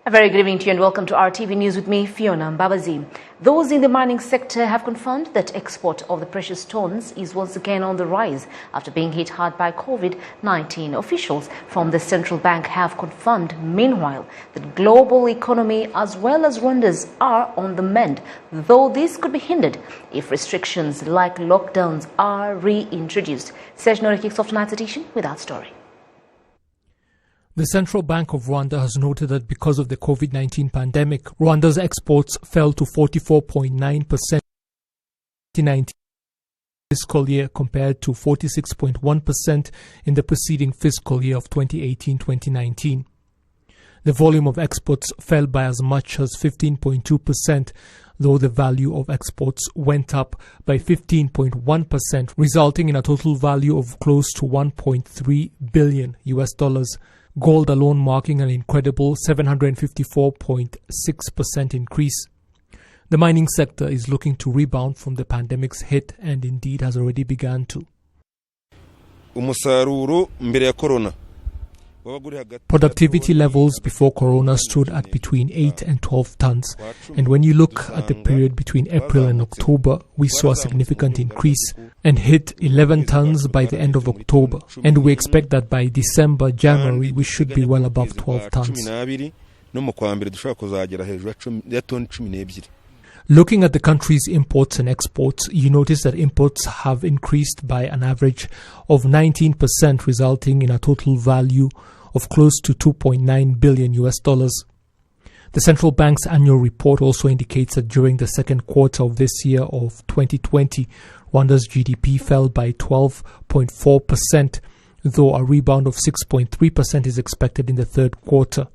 A very good evening to you and welcome to RTV News with me, Fiona Mbabazi. Those in the mining sector have confirmed that export of the precious stones is once again on the rise after being hit hard by COVID-19. Officials from the central bank have confirmed, meanwhile, that global economy as well as Rwanda's are on the mend, though this could be hindered if restrictions like lockdowns are reintroduced. Serge Nori kicks off tonight's edition with that story. The Central Bank of Rwanda has noted that because of the COVID-19 pandemic, Rwanda's exports fell to 44.9% in the 2019 fiscal year compared to 46.1% in the preceding fiscal year of 2018-2019. The volume of exports fell by as much as 15.2%, though the value of exports went up by 15.1%, resulting in a total value of close to $1.3 billion. Gold alone marking an incredible 754.6% increase. The mining sector is looking to rebound from the pandemic's hit and indeed has already begun to. Productivity levels before Corona stood at between 8 and 12 tons, and when you look at the period between April and October, we saw a significant increase and hit 11 tons by the end of October, and we expect that by December, January, we should be well above 12 tons. Looking at the country's imports and exports, you notice that imports have increased by an average of 19%, resulting in a total value of close to $2.9 billion. The central bank's annual report also indicates that during the second quarter of this year of 2020, Rwanda's GDP fell by 12.4%, though a rebound of 6.3% is expected in the third quarter.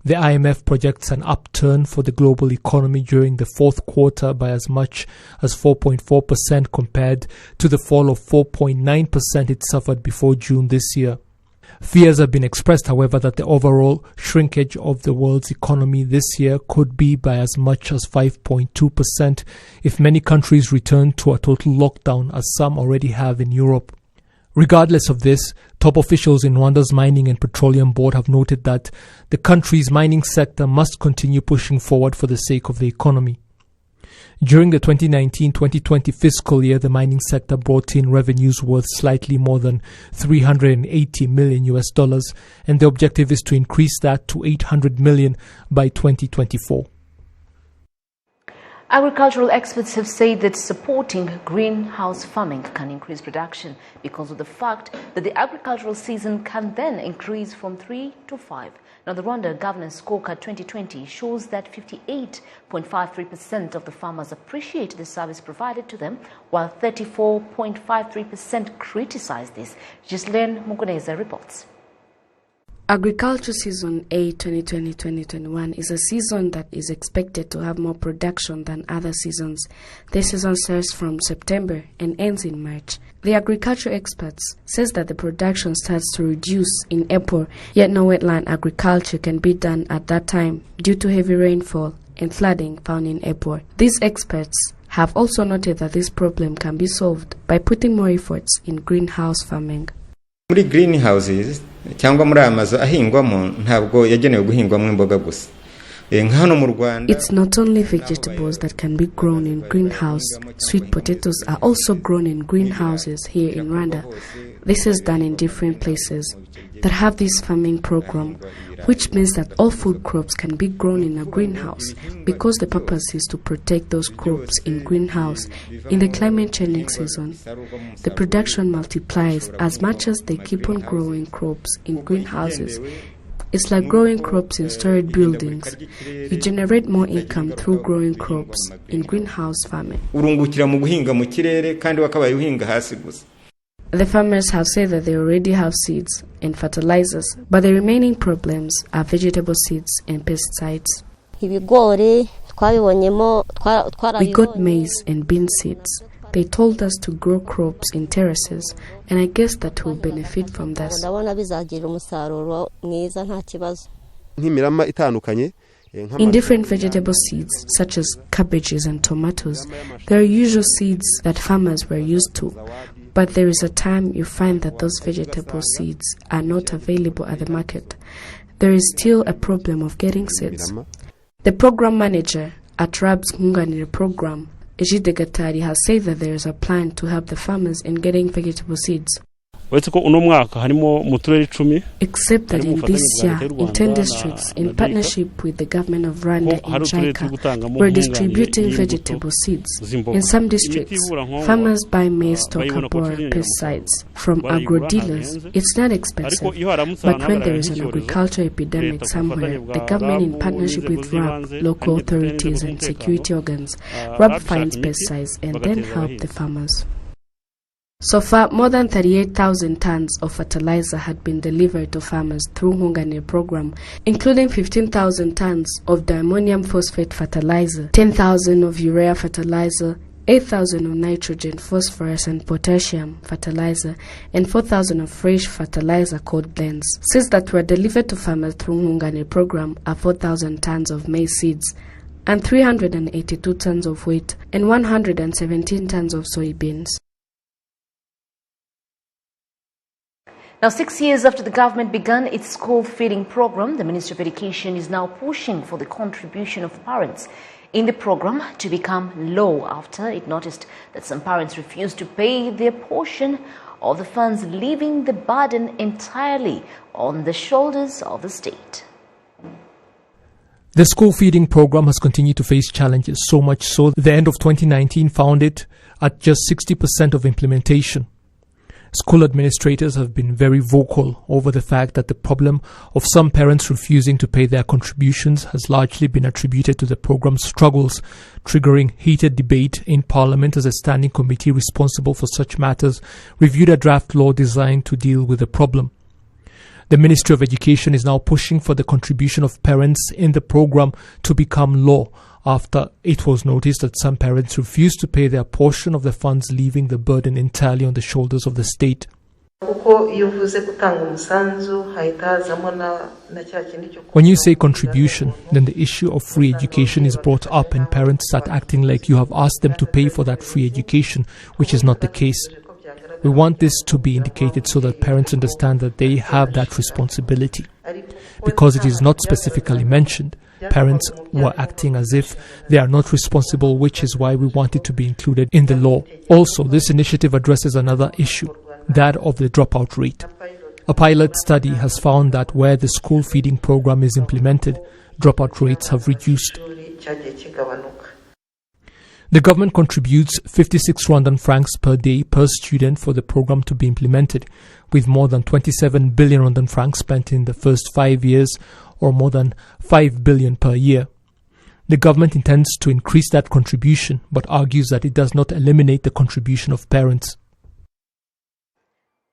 The IMF projects an upturn for the global economy during the fourth quarter by as much as 4.4% compared to the fall of 4.9% it suffered before June this year. Fears have been expressed, however, that the overall shrinkage of the world's economy this year could be by as much as 5.2% if many countries return to a total lockdown, as some already have in Europe. Regardless of this, top officials in Rwanda's Mining and Petroleum Board have noted that the country's mining sector must continue pushing forward for the sake of the economy. During the 2019-2020 fiscal year, the mining sector brought in revenues worth slightly more than $380 million, and the objective is to increase that to $800 million by 2024. Agricultural experts have said that supporting greenhouse farming can increase production because of the fact that the agricultural season can then increase from 3 to 5. Now, the Rwanda Governance Scorecard 2020 shows that 58.53% of the farmers appreciate the service provided to them, while 34.53% criticize this. Ghislaine Muguneza reports. Agriculture Season A 2020-2021 is a season that is expected to have more production than other seasons. This season starts from September and ends in March. The agriculture experts says that the production starts to reduce in April, yet no wetland agriculture can be done at that time due to heavy rainfall and flooding found in April. These experts have also noted that this problem can be solved by putting more efforts in greenhouse farming. Muri greenhouses cyangwa muri amazu ahingwamo ntabwo yagenewe guhingwamo imboga gusa. It's not only vegetables that can be grown in greenhouse. Sweet potatoes are also grown in greenhouses here in Rwanda. This is done in different places that have this farming program, which means that all food crops can be grown in a greenhouse because the purpose is to protect those crops in greenhouse. In the climate changing season, the production multiplies as much as they keep on growing crops in greenhouses. It's like growing crops in storage buildings. You generate more income through growing crops in greenhouse farming. The farmers have said that they already have seeds and fertilizers, but the remaining problems are vegetable seeds and pesticides. We got maize and bean seeds. They told us to grow crops in terraces, and I guess that we'll benefit from this. In different vegetable seeds, such as cabbages and tomatoes, there are usual seeds that farmers were used to, but there is a time you find that those vegetable seeds are not available at the market. there is still a problem of getting seeds. The program manager at RAB's Ngunganire program, Ejide Gatari, has said that there is a plan to help the farmers in getting vegetable seeds. Except that in this year, in 10 districts, in partnership with the government of Rwanda in JICA, we're distributing vegetable seeds. In some districts, farmers buy maize stockable pesticides from agro-dealers. It's not expensive, but when there is an agriculture epidemic somewhere, the government in partnership with RAB, local authorities and security organs, RAB finds pesticides and then help the farmers. So far, more than 38,000 tons of fertilizer had been delivered to farmers through Ngunganire program, including 15,000 tons of diammonium phosphate fertilizer, 10,000 of urea fertilizer, 8,000 of nitrogen, phosphorus and potassium fertilizer, and 4,000 of fresh fertilizer called blends. Seeds that were delivered to farmers through Ngunganire program are 4,000 tons of maize seeds, and 382 tons of wheat, and 117 tons of soybeans. Now, 6 years after the government began its school feeding program, the Ministry of Education is now pushing for the contribution of parents in the program to become law after it noticed that some parents refused to pay their portion of the funds, leaving the burden entirely on the shoulders of the state. The school feeding program has continued to face challenges, so much so the end of 2019 found it at just 60% of implementation. School administrators have been very vocal over the fact that the problem of some parents refusing to pay their contributions has largely been attributed to the program's struggles, triggering heated debate in Parliament as a standing committee responsible for such matters reviewed a draft law designed to deal with the problem. The Ministry of Education is now pushing for the contribution of parents in the program to become law, after it was noticed that some parents refused to pay their portion of the funds, leaving the burden entirely on the shoulders of the state. When you say contribution, then the issue of free education is brought up and parents start acting like you have asked them to pay for that free education, which is not the case. We want this to be indicated so that parents understand that they have that responsibility. Because it is not specifically mentioned, parents were acting as if they are not responsible, which is why we want it to be included in the law. Also, this initiative addresses another issue, that of the dropout rate. A pilot study has found that where the school feeding program is implemented, dropout rates have reduced. The government contributes 56 Rwandan francs per day per student for the program to be implemented, with more than 27 billion Rwandan francs spent in the first 5 years, or more than 5 billion per year. The government intends to increase that contribution, but argues that it does not eliminate the contribution of parents.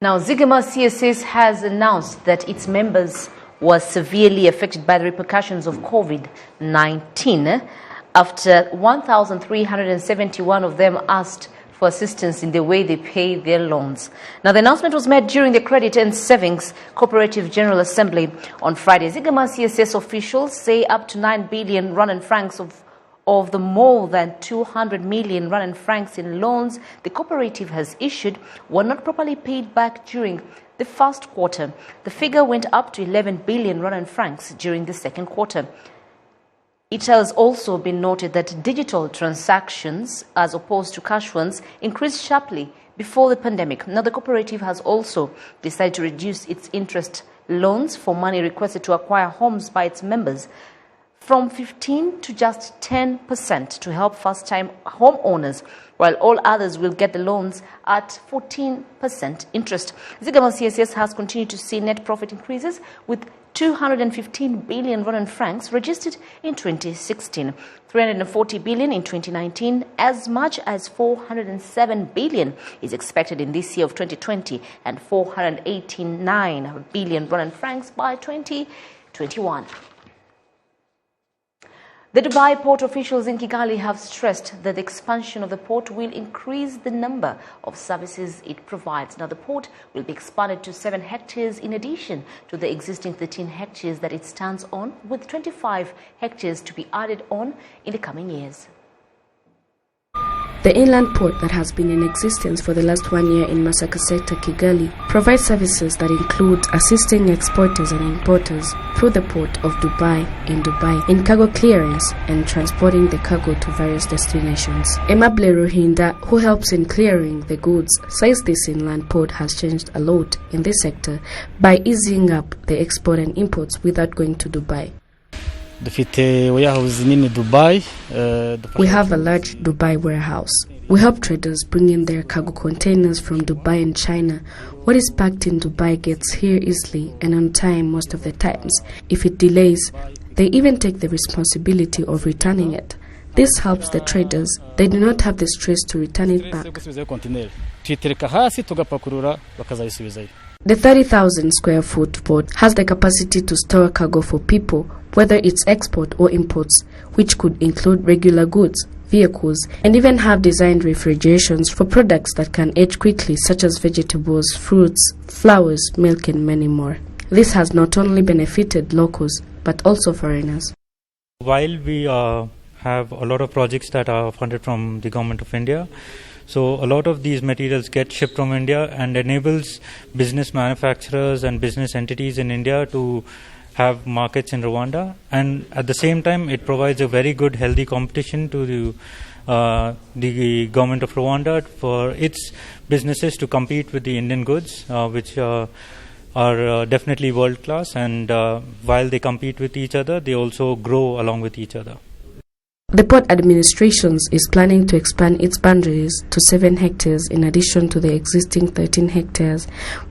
Now, Zigama CSS has announced that its members were severely affected by the repercussions of COVID-19 after 1,371 of them asked for assistance in the way they pay their loans. Now, the announcement was made during the Credit and Savings Cooperative General Assembly on Friday. Zigama CSS officials say up to 9 billion Rwandan francs of the more than 200 million Rwandan francs in loans the cooperative has issued were not properly paid back during the first quarter. The figure went up to 11 billion Rwandan francs during the second quarter. It has also been noted that digital transactions, as opposed to cash ones, increased sharply before the pandemic. Now, the cooperative has also decided to reduce its interest loans for money requested to acquire homes by its members from 15% to just 10% to help first-time homeowners, while all others will get the loans at 14% interest. Zigama CSS has continued to see net profit increases, with 215 billion Rwandan francs registered in 2016, 340 billion in 2019, as much as 407 billion is expected in this year of 2020, and 489 billion Rwandan francs by 2021. The Dubai port officials in Kigali have stressed that the expansion of the port will increase the number of services it provides. Now, the port will be expanded to 7 hectares in addition to the existing 13 hectares that it stands on, with 25 hectares to be added on in the coming years. The inland port that has been in existence for the last 1 year in Masaka sector, Kigali, provides services that include assisting exporters and importers through the port of Dubai in cargo clearance and transporting the cargo to various destinations. Emable Ruhinda, who helps in clearing the goods, says this inland port has changed a lot in this sector by easing up the export and imports without going to Dubai. We have a large Dubai warehouse. We help traders bring in their cargo containers from Dubai and China. What is packed in Dubai gets here easily and on time most of the times. If it delays, they even take the responsibility of returning it. This helps the traders. They do not have the stress to return it back. The 30,000 square foot port has the capacity to store cargo for people, whether it's export or imports, which could include regular goods, vehicles, and even have designed refrigerations for products that can age quickly, such as vegetables, fruits, flowers, milk, and many more. This has not only benefited locals, but also foreigners. While we have a lot of projects that are funded from the government of India, so a lot of these materials get shipped from India and enables business manufacturers and business entities in India to have markets in Rwanda, and at the same time it provides a very good healthy competition to the government of Rwanda for its businesses to compete with the Indian goods, which are definitely world class, and while they compete with each other, they also grow along with each other. The port administration is planning to expand its boundaries to 7 hectares in addition to the existing 13 hectares,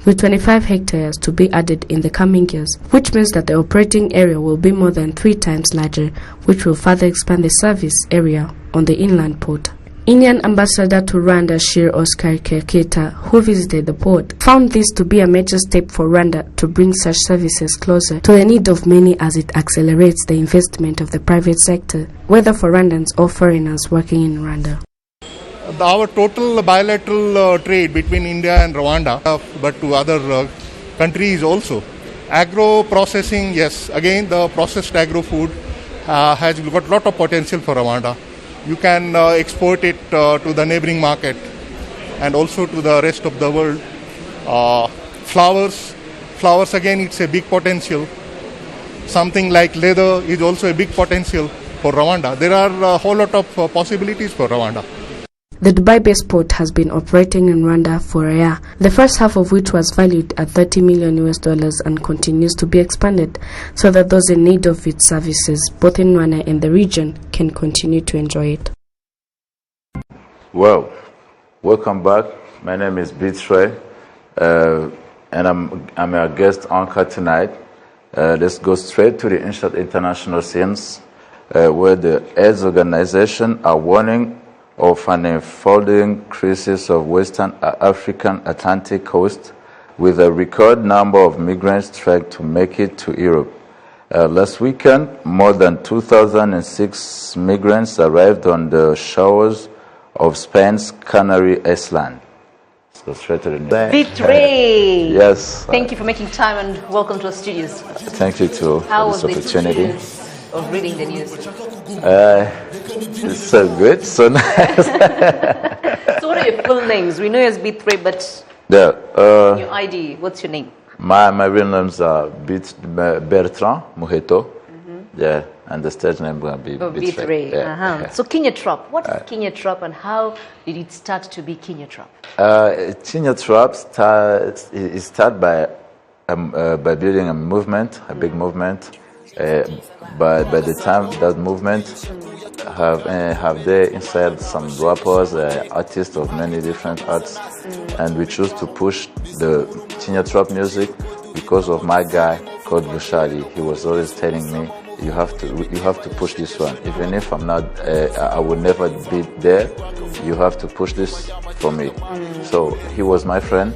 with 25 hectares to be added in the coming years, which means that the operating area will be more than 3 times larger, which will further expand the service area on the inland port. Indian ambassador to Rwanda, Shir Oscar Keketa, who visited the port, found this to be a major step for Rwanda to bring such services closer to the need of many as it accelerates the investment of the private sector, whether for Rwandans or foreigners working in Rwanda. Our total bilateral trade between India and Rwanda, but to other countries also. Agro processing, yes, again the processed agro food has got a lot of potential for Rwanda. You can export it to the neighboring market and also to the rest of the world. Flowers again, it's a big potential. Something like leather is also a big potential for Rwanda. There are a whole lot of possibilities for Rwanda. The Dubai-based port has been operating in Rwanda for a year, the first half of which was valued at $30 million and continues to be expanded so that those in need of its services, both in Rwanda and the region, can continue to enjoy it. Well, welcome back. My name is Bitray, and I'm a guest anchor tonight. Let's go straight to the international scenes, where the AIDS organization are warning of an unfolding crisis of Western African Atlantic coast, with a record number of migrants trying to make it to Europe. Last weekend, more than 2,006 migrants arrived on the shores of Spain's Canary Island. Let's go straight to the next. Bitray! Yes. Thank you for making time and welcome to our studios. Thank you too for this opportunity. Of reading the news? It's so good, so nice. So what are your full names? We know you as Bitray, but your ID, what's your name? My real names are Bertrand Muheto. Yeah, and the stage name will be Bitray. Yeah. So Kenya Trop, what is Kenya Trop and how did it start to be Kenya Trop? Kenya Trop started by building a movement, a big movement. But by the time that movement have there inside some rappers, artists of many different arts, and we choose to push the Kenya Trap music because of my guy called Bushari. He was always telling me, you have to push this one, even if I'm not, I will never be there. You have to push this for me. So he was my friend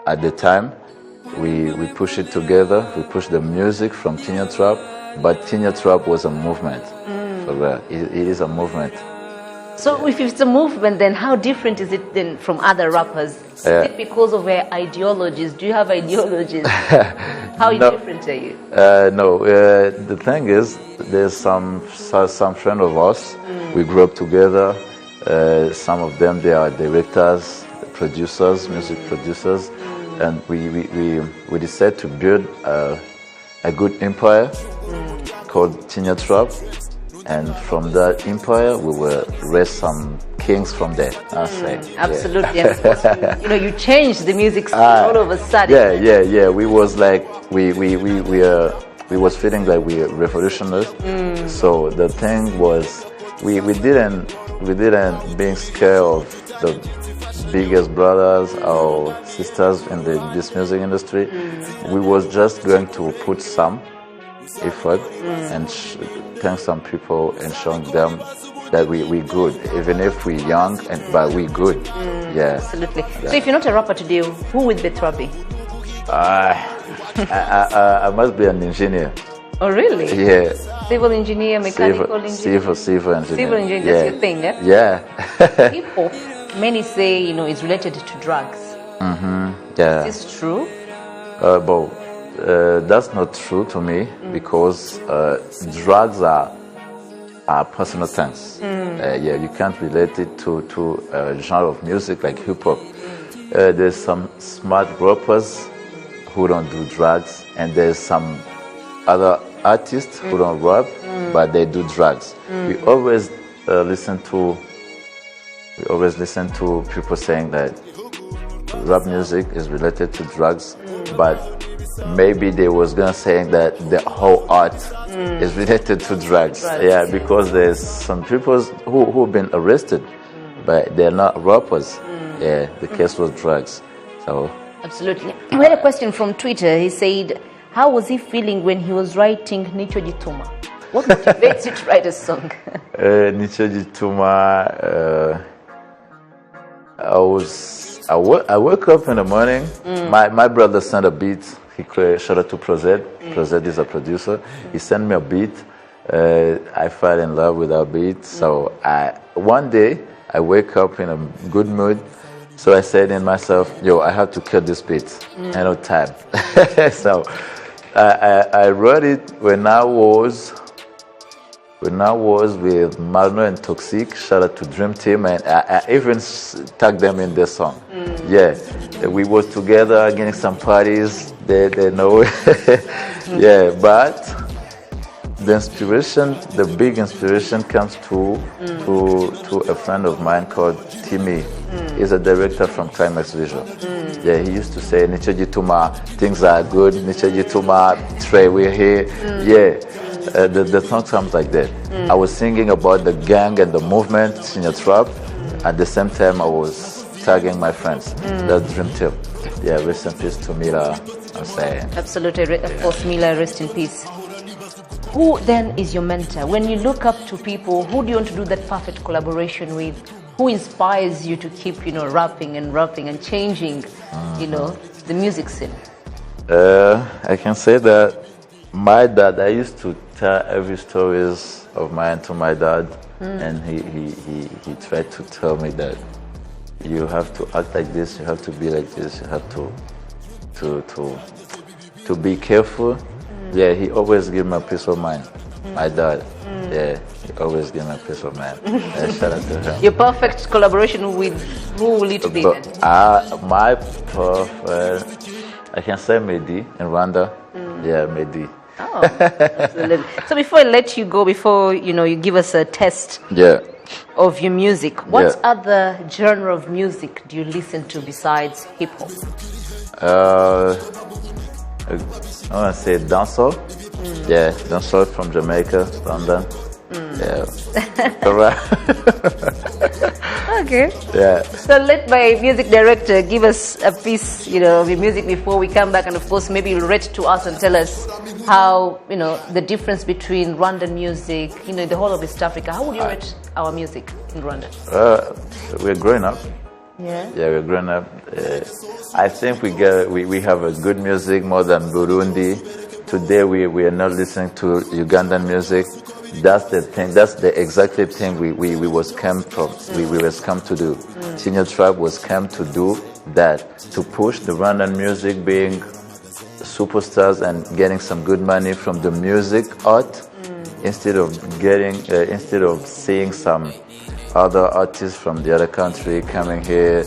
at the time. We push it together. We push the music from Kenya Trap, but Kenya Trap was a movement. So it is a movement. So if it's a movement, then how different is it then from other rappers? Is it because of their ideologies? Do you have ideologies? How different are you? No. The thing is, there's some friend of us. We grew up together. Some of them, they are directors, producers, music producers, and we decided to build a good empire called Tinya Trap, and from that empire we will raise some kings from there. Absolutely, yeah. And of course, you changed the music scene all of a sudden. Yeah. We was like we was feeling like we were revolutionary. So the thing was we didn't being scared of the biggest brothers or sisters in this music industry. We was just going to put some effort and thank some people and showing them that we good, even if we young, but we good. Yeah, absolutely. So if you're not a rapper today, who would be rapping? I must be an engineer. Oh really? Yeah. Civil engineer, mechanical engineer. Civil engineer. Civil engineer, that's your thing, eh? Yeah. Hip hop, many say is related to drugs. Yeah. Is this true? That's not true to me because drugs are personal things. You can't relate it to a genre of music like hip hop. There's some smart rappers who don't do drugs, and there's some other artists who don't rap, but they do drugs. We always listen to people saying that rap music is related to drugs, but maybe they was gonna say that the whole art is related to drugs. Yeah, because there's some people who've been arrested, but they're not rappers. Yeah, the case was drugs. So absolutely. We had a question from Twitter. He said, how was he feeling when he was writing Nicho Gituma? What motivates you to write a song? Nicho Gituma, I woke up in the morning. My brother sent a beat. He created, shout out to Prozed. Prozed is a producer. He sent me a beat. I fell in love with that beat. So one day I wake up in a good mood. So I said in myself, yo, I have to cut this beat. I know time. So I wrote it when I was with Marno and Toxic. Shout out to Dream Team, and I even tagged them in this song. Yeah, we was together getting some parties. They know. Yeah, but the big inspiration comes to a friend of mine called Timmy. He's a director from Climax Visual. Yeah, he used to say, Nicho Gituma, things are good. Nicho Gituma, Trey, we're here. Yeah, the song comes like that. I was singing about the gang and the movement, Senior Trap. At the same time, I was tagging my friends. That's Dream Team. Yeah, rest in peace to Mila, I'm saying. Absolutely, of course, Mila, rest in peace. Who then is your mentor? When you look up to people, who do you want to do that perfect collaboration with? Who inspires you to keep, rapping and changing, the music scene? I can say that my dad, I used to tell every stories of mine to my dad, and he tried to tell me that you have to act like this, you have to be like this, you have to be careful. Yeah, he always gave me a peace of mind. My dad, yeah, he always gave me a peace of mind. Shout out to him. Your perfect collaboration with who will it be then? My perfect, I can say Mehdi in Rwanda. Yeah, Mehdi. Oh, absolutely. So before I let you go, before you give us a test of your music, what other genre of music do you listen to besides hip hop? I want to say dancehall. Yeah, dancehall from Jamaica, London. Yeah. Okay. Yeah. So let my music director give us a piece, of your music before we come back, and of course maybe you'll rate to us and tell us how, the difference between Rwandan music, the whole of East Africa. How would you rate our music in Rwanda? We're growing up. Yeah. Yeah, we're growing up. I think we have a good music more than Burundi. Today we are not listening to Ugandan music. That's the thing. That's the exact thing we was come from. We was come to do. Senior Tribe was come to do that, to push the Rwandan music, being superstars and getting some good money from the music art, instead of seeing some other artists from the other country coming here,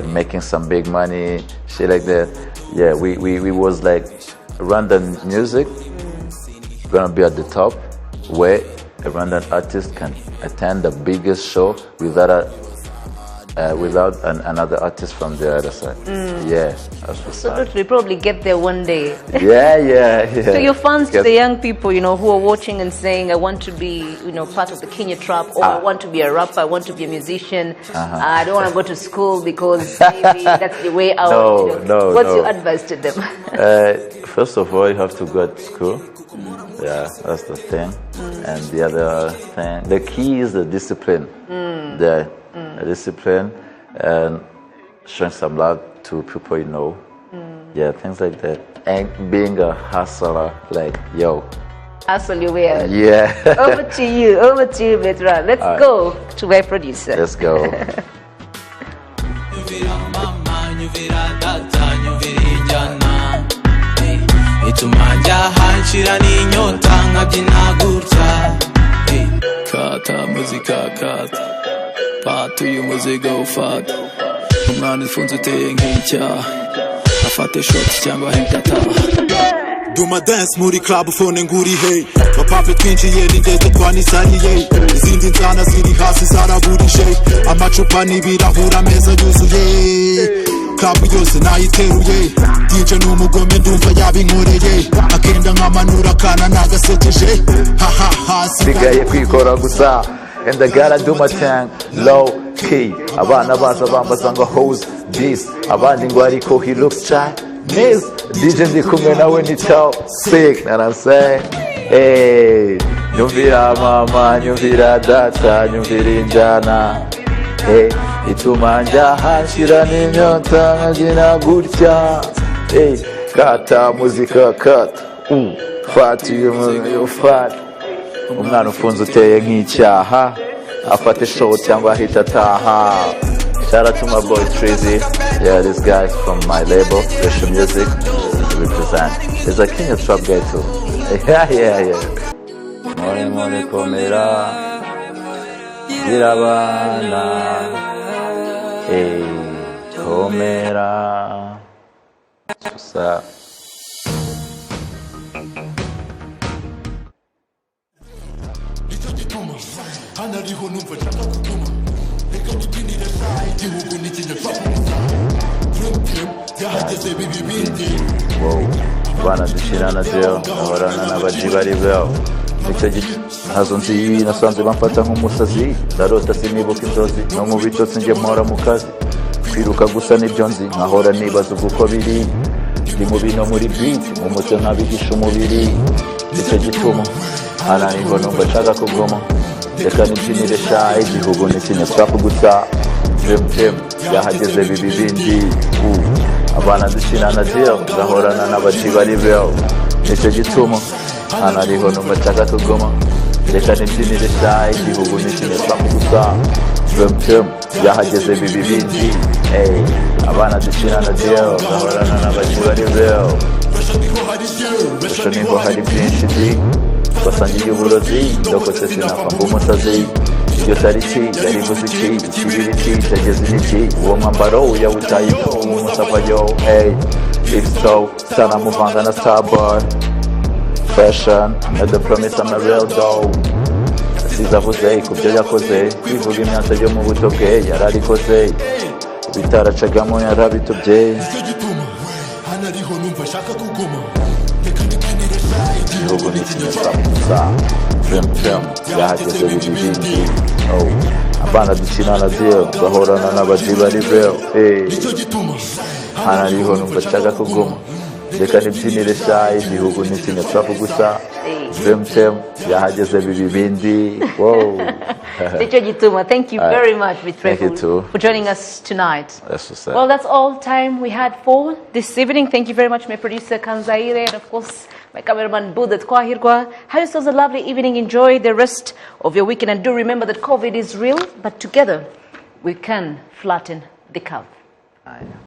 making some big money, shit like that. Yeah, we was like, Rwandan music gonna be at the top, where a Rwandan artist can attend the biggest show without another artist from the other side. Yeah, that's what's Absolutely, probably get there one day. Yeah. So your fans, to the young people, who are watching and saying, I want to be, part of the Kenya trap, or I want to be a rapper, I want to be a musician, I don't want to go to school because maybe that's the way out. What's your advice to them? First of all, you have to go to school. Yeah, that's the thing. And the other thing, the key is the discipline. The discipline and showing some love to people you know. Yeah, things like that. And being a hustler, like, yo. Hustle your way out. Yeah. Over to you, Veteran. Let's go to my producer. Let's go. Kata muzika kata Patu y'umuzigo ufata Umwana ifunze uteye nk'icyaha Afate shots cyangwa hentata Duma dance muri club phone nguri hey Bapape twinjiye n'ingeze twanisariye Izindi nzana ziri hasi zaraburije Amacupa n'ibirahura meza yuzuye Club yose nayiteruye DJ n'umugome ndumva yabinkoreye Akenda nkamanura kana nagasekeje Sigaye kwikora gusa And I gotta do my thing low key. Abana baza bambaza ngo who's this? Abandi ngo ariko he looks Chinese. DJ ndi kumwe nawe ni sick. And I'm saying, hey, nyumvira mama, nyumvira data, nyumvira injana. Hey, ituma njaha nshira n'inyota nkagina gutya. Hey, kata muzika kata. Fati you fat. Umwana ufunze uteye nk'icyaha afate show cyangwa ahita ataha. Shout out to my boy Trazy. Yeah, this guy's from my label, Special Music, represent. He's a Kenya trap guy too. Yeah. More komera Girabana. Hey, komera. What's up? Wow, bana dushirana rero ahorana n'abaji bari beo nicyo hazo nzi nasanze bamfata nk'umusazi ndarota sinibuka inzozi no mu bitotsi nje mpora mu kazi kwiruka gusa n'ibyo nzi nkahora nibaza uko biri ndi mu bino muri beat mu mutwe nkabihisha umubiri nicyo gituma ananiho numva nshaka kugoma reka nibyinire shy igihugu n'ikinya twapfa gusa dream yahageze bibi bindi abana dukinana deal gahorana n'abaji bari beo nicyo gituma ananiho numva nshaka kugoma reka nibyinire shy igihugu n'ikinya twapfa gusa dream yahageze bibi bindi abana dukinana deal gahorana n'abaji bari beo niho hari byinshi di basangiye uburozi ndokotse sinapfa umusazi iyo tariki yari muziki ikibiriti cyageze iniki uwo mwambaro uyawutaye umusavayo it's so sana muvanga na Starboy fashion na the promise I'm a real dough sizavuze kubyo yakoze kwivuga imyanzuro yo mu buto bwe yararikoze bitaracagamo yarabitubye igihugu n'ikinyarwanda dream yahageze bibindi abana dukinana deal gahorana n'abaji bari beo hanariho numva nshaka kuguma reka nibyinire shy igihugu n'ikinyarwanda gusa dream yahageze bibindi. Wow. Thank you very much, Thank you too for joining us tonight. Well, that's all time we had for this evening. Thank you very much, my producer Kanzaire, and of course my cameraman Bulletin. Have yourselves a lovely evening. Enjoy the rest of your weekend, and do remember that COVID is real, but together we can flatten the curve.